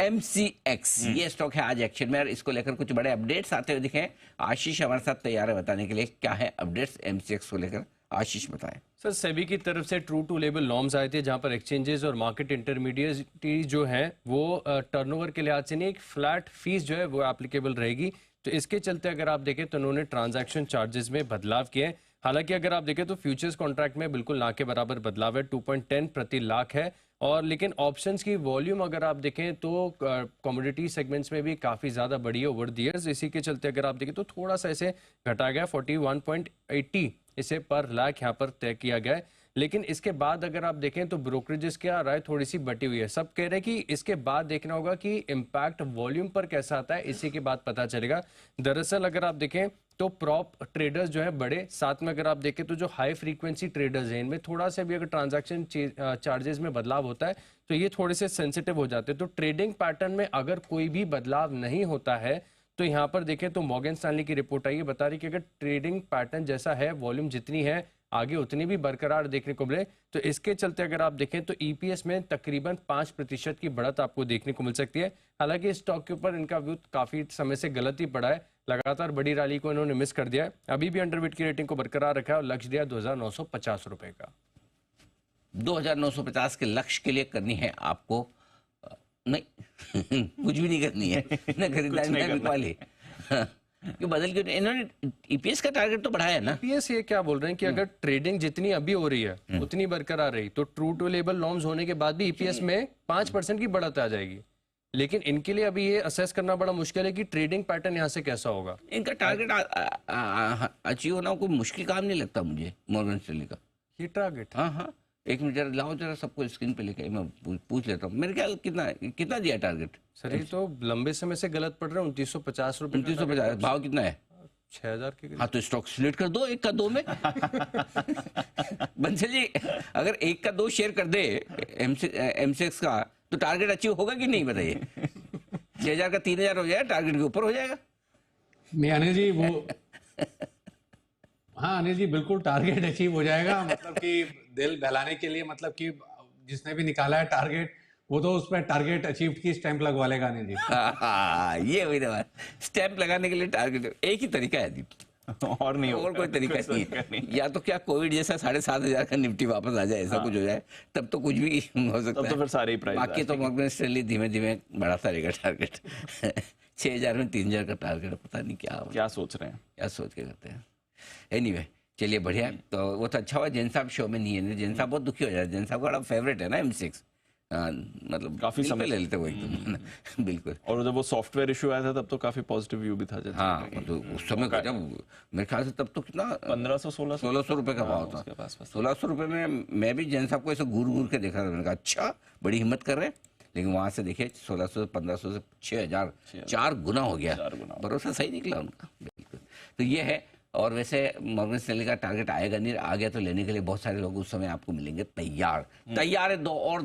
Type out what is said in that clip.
MCX ये stock है आज एक्शन में, और इसको लेकर कुछ बड़े अपडेट्स आते हुए दिखे। आशीष हमारे साथ तैयार है बताने के लिए क्या है अपडेट्स MCX को लेकर। आशीष बताएं। सर, सेबी की तरफ से ट्रू टू लेबल नॉर्म्स आए थे, जहां पर एक्सचेंजेस और मार्केट इंटरमीडिएटी जो है वो टर्नओवर के लिहाज से नहीं, एक फ्लैट फीस जो है वो एप्लीकेबल रहेगी। तो इसके चलते अगर आप देखें तो उन्होंने ट्रांजैक्शन चार्जेस में बदलाव किए हैं। हालांकि अगर आप देखें तो फ्यूचर्स कॉन्ट्रैक्ट में बिल्कुल ना के बराबर बदलाव है, 2.10 प्रति लाख है। और लेकिन ऑप्शंस की वॉल्यूम अगर आप देखें तो कमोडिटी सेगमेंट्स में भी काफ़ी ज़्यादा बढ़ी है ओवर द ईयर्स। इसी के चलते अगर आप देखें तो थोड़ा सा इसे घटा गया, 41.80 इसे पर लाख यहाँ पर तय किया गया है। लेकिन इसके बाद अगर आप देखें तो ब्रोकरेजेस की राय थोड़ी सी बटी हुई है। सब कह रहे हैं कि इसके बाद देखना होगा कि इम्पैक्ट वॉल्यूम पर कैसा आता है, इसी के बाद पता चलेगा। दरअसल अगर आप देखें तो प्रॉप ट्रेडर्स जो है बड़े, साथ में अगर आप देखें तो जो हाई फ्रीक्वेंसी ट्रेडर्स हैं इनमें थोड़ा सा भी अगर ट्रांजैक्शन चार्जेस में बदलाव होता है तो ये थोड़े से सेंसिटिव हो जाते हैं। तो ट्रेडिंग पैटर्न में अगर कोई भी बदलाव नहीं होता है तो यहाँ पर देखें तो मॉर्गन स्टैनली की रिपोर्ट आई है, बता रही कि अगर ट्रेडिंग पैटर्न जैसा है, वॉल्यूम जितनी है आगे उतनी भी बरकरार देखने को मिले, तो इसके चलते अगर आप देखें तो ईपीएस में तकरीबन 5% की बढ़त आपको देखने को मिल सकती है। हालांकि इस स्टॉक के ऊपर इनका व्यू काफी समय से गलत ही पड़ा है, लगातार बड़ी रैली को इन्होंने मिस कर दिया है। अभी भी अंडरवेट की रेटिंग को बरकरार रखा है और लक्ष्य दिया 2950 रुपए का। 2950 के लक्ष्य के लिए करनी है आपको नहीं कुछ भी नहीं करनी है ना, खरीदारी ना बिकवा ले। क्यों बदल क्यों इन्होंने ईपीएस का टारगेट तो बढ़ाया ना। ईपीएस ये क्या बोल रहे हैं कि अगर ट्रेडिंग जितनी अभी हो रही है उतनी बरकरार रही तो ट्रू टू लेबल नॉर्म्स होने के बाद भी ईपीएस में 5% की बढ़त आ जाएगी। लेकिन इनके लिए अभी ये असेस करना बड़ा मुश्किल है कि ट्रेडिंग पैटर्न यहाँ से कैसा होगा। इनका टारगेट अचीव होना कोई मुश्किल काम नहीं लगता मुझे मॉर्गन स्टैनली का ये टारगेट। हाँ हाँ, एक मिनट जरा लाओ, जरा सबको स्क्रीन पे लेके मैं पूछ लेता हूँ। मेरे ख्याल कितना दिया टारगेट? सर ये तो लंबे समय से गलत पड़ रहा है, 2950 रुपए। 2950 भाव कितना है? 6000 के। हाँ तो स्टॉक स्प्लिट कर दो, 1 का 2 में बंसल जी अगर 1 का 2 शेयर कर दे MCX का तो टारगेट अचीव होगा कि नहीं बताइए? 6000 का 3000 हो जाएगा, टारगेट के ऊपर हो जाएगा। नहीं अनिल जी वो हाँ अनिल जी बिल्कुल टारगेट अचीव हो जाएगा। मतलब कि दिल बहलाने के लिए, मतलब कि जिसने भी निकाला है टारगेट वो तो उस पर टारगेट अचीव की स्टैंप लगवा लेगा अनिल जी। ये हुई ना बात, स्टैंप लगाने के लिए टारगेट एक ही तरीका है दीप और नहीं, और कोई तरीका नहीं है। या तो क्या कोविड जैसा 7500 का निफ्टी वापस आ जाए, ऐसा कुछ हो जाए, तब तो कुछ भी हो सकता है। तो फिर सारे ही प्राइस, बाकी तो मॉर्गन स्टैनली धीमे धीमे बढ़ाता रहेगा टारगेट 6000 में 3000 का टारगेट, पता नहीं क्या सोच रहे हैं, क्या सोच के करते हैं। एनीवे चलिए बढ़िया। तो वो तो अच्छा हुआ जैन साहब शो में नहीं है, जैन साहब बहुत दुखी हो जाए। जैन साहब का बड़ा फेवरेट है ना MCX, मतलब काफी समय ले लेते वो एकदम बिल्कुल। और जब वो सॉफ्टवेयर इशू आया था तब तो काफी पॉजिटिव व्यू भी था। हाँ तो उस समय का जब मेरे ख्याल से तब तो कितना 1500-1600 रुपए का भाव था। 1600 रुपए में मैं भी जैन साहब को ऐसे घूर घूर के देखा था, मैंने कहा अच्छा बड़ी हिम्मत कर रहे हैं। लेकिन वहां से देखिए 1600 1500 से 6000 4 गुना हो गया। भरोसा सही निकला उनका बिल्कुल। तो ये है। और वैसे मॉर्गन स्टैनली का टारगेट आएगा नहीं, आ गया तो लेने के लिए बहुत सारे लोग उस समय आपको मिलेंगे तैयार है 2 और